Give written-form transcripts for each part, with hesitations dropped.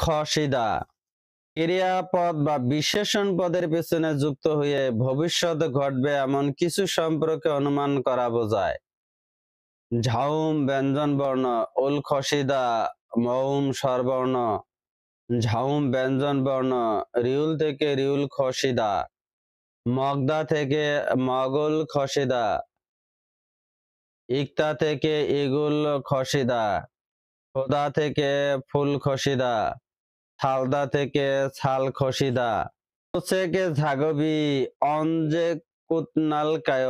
খসিদা ক্রিয়াপদ বা বিশেষণ পদের পেছনে যুক্ত হয়ে ভবিষ্যতে ঘটবে এমন কিছু সম্পর্কে অনুমান করা বোঝায়। ঝাউম ব্যঞ্জন বর্ণ, উল খসিদা মৌম স্বরবর্ণ, ঝাউম ব্যঞ্জন বর্ণ, রিউল থেকে রিউল খসিদা, মগদা থেকে মগুল খসিদা, ইকতা থেকে ইগুল খসিদা, খোদা থেকে ফুল খসিদা, থালদা থেকে ছাল খসিদা। কোচেকে ঝাগবি অঞ্জে কুতনাল কায়,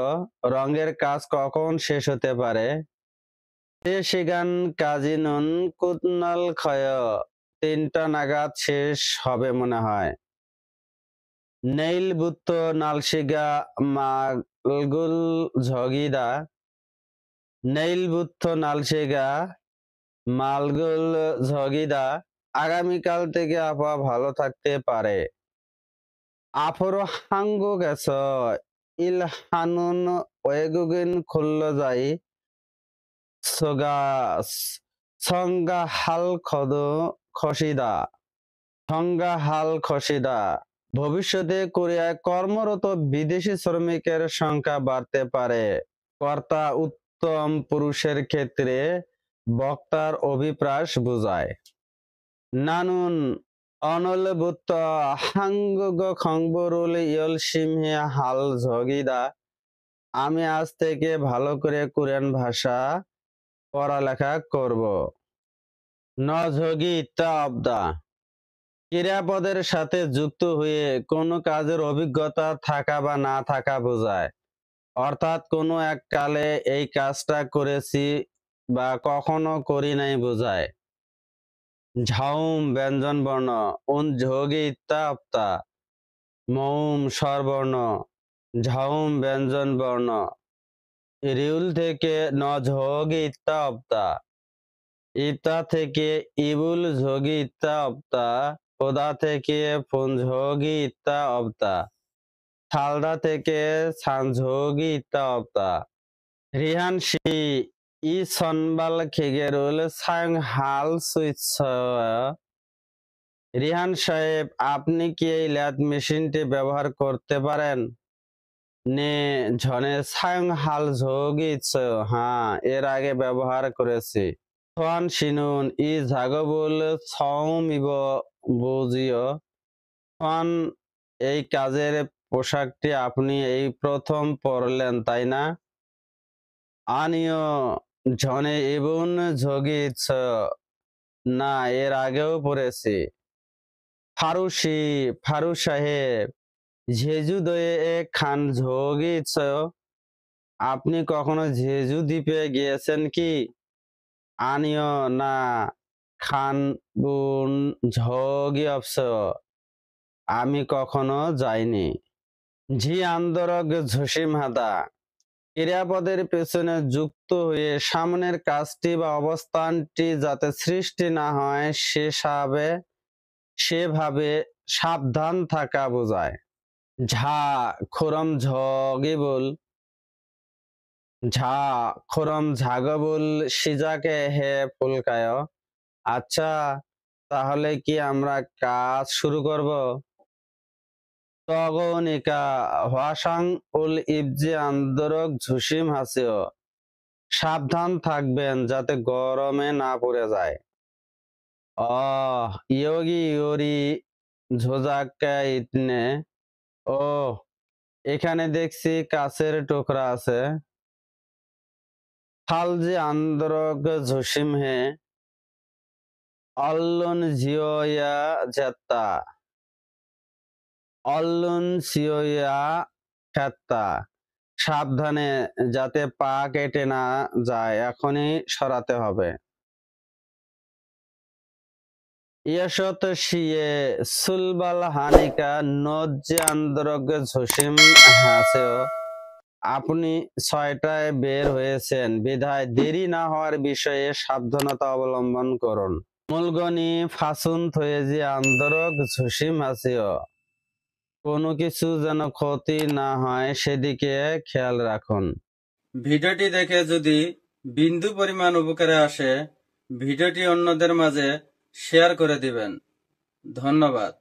রঙের কাজ কখন শেষ হতে পারে? সিগান কাজিনুন কুতনাল ক্ষয়, 3টা নাগাদ শেষ হবে মনে হয়। নেইল বুত্ত নালশিগা মালগুল ঝগিদা, নেইল বুত্ত নালশিগা মালগুল ঝগিদা, আগামীকাল থেকে আবহাওয়া ভালো থাকতে পারে। আফরো হাঙ্গু গেছ ইলহানুন ওয়েগুগিন খুল্ল যাই সংজ্ঞা হাল খসিদা, সংজ্ঞা হাল খসিদা। ভবিষ্যতে কোরিয়ায় কর্মরত বিদেশি শ্রমিকের সংখ্যা বাড়তে পারে। কর্তা উত্তম পুরুষের ক্ষেত্রে বক্তার অভিপ্রাস বোঝায়। নানুন অনলবুত্ত হাঙ্গুগ খংবরুল ইয়ল সিমহে হাল ঝগিদা, আমি আজ থেকে ভালো করে কোরিয়ান ভাষা পড়ালেখা করব। নঝগি ইত্তা অবদা ক্রিয়াপদের সাথে যুক্ত হয়ে কোনো কাজের অভিজ্ঞতা থাকা বা না থাকা বোঝায়। অর্থাৎ কোনো এক কালে এই কাজটা করেছি বা কখনো করি নাই বোঝায়। ঝাউম ব্যঞ্জন বর্ণ, উন ঝগি ইত্তা অপ্তা মৌম স্বরবর্ণ, ঝাউম ব্যঞ্জন বর্ণ, রিউল থেকে নঝগি ইত্তা অপ্তা, ইতা থেকে ইবুল ঝগি ইত্তা অপ্তা, খোদা থেকে ফুনঝগি ইত্তা অপ্তা, থালদা থেকে ছানঝগি ইত্তা অপ্তা। রিহান শি ই সনবাল খিগেরুল সায়ং হাল সুইচ। রিহান সাহেব, আপনি কি এই ল্যাদ মেশিনটি ব্যবহার করতে পারেন? নে ঝনে সায়ং হাল ঝগিছ, হ্যাঁ এর আগে ব্যবহার করেছি। সোয়ান শিনুন ই ঝাগবুল ছৌমিব বুজিও, সোয়ান এই কাজের পোশাকটি আপনি এই প্রথম পরলেন তাই না? আনিও ঝনে ইবুন ঝগিছ, না এর আগেও পড়েছি। ফারুসি ফারু সাহেব, জেজুদয়ে খান ঝগিছ, আপনি কখনো জেজু দ্বীপে গিয়েছেন কি? আনিও না খান বুন ঝগি অপস, আমি কখনো যাইনি। ঝি আন্দরক ঝসিম হাদা ক্রিয়াপদের পেছনে যুক্ত হয়ে সামনের কাজটি বা অবস্থানটি যাতে সৃষ্টি না হয় সেভাবে সাবধান থাকা বোঝায়। ঝা খোরম ঝগিবুল, ঝা খোরম ঝাগবুল সিজাকে হে ফুলকায়, আচ্ছা তাহলে কি আমরা কাজ শুরু করব? তগনিকা হোয়াসাং উল ইবজি আন্দরক ঝুসিম হাসিও, সাবধান থাকবেন যাতে গরমে না পড়ে যায়। ইয়োগি ইয়োরি ঝোজাক্কা ইতনে, ও এখানে দেখছি কাছের টুকরা আছে। ফালজি আন্দরক ঝুসিম হে অল্লুন জিওয়া জেত্তা, অল্লুন সিওয়া ফেত্তা, সাবধানে যাতে পা কেটে না যায়, এখনই সরাতে হবে। ইয়াশত শিয়ে সুলবাল হানিকা নজ্জে আন্দরক ঝসিম হাসেও, আপনি 6টায় বের হয়েছেন বিধায় দেরি না হওয়ার বিষয়ে সাবধানতা অবলম্বন করুন। মূলগনি ফাসুন থয়েজি আন্দরক ঝসিম হাসিও, কোনো কিছু যেন ক্ষতি না হয় সেদিকে খেয়াল রাখুন। ভিডিওটি দেখে যদি বিন্দু পরিমাণ উপকারে আসে ভিডিওটি অন্যদের মাঝে শেয়ার করে দিবেন। ধন্যবাদ।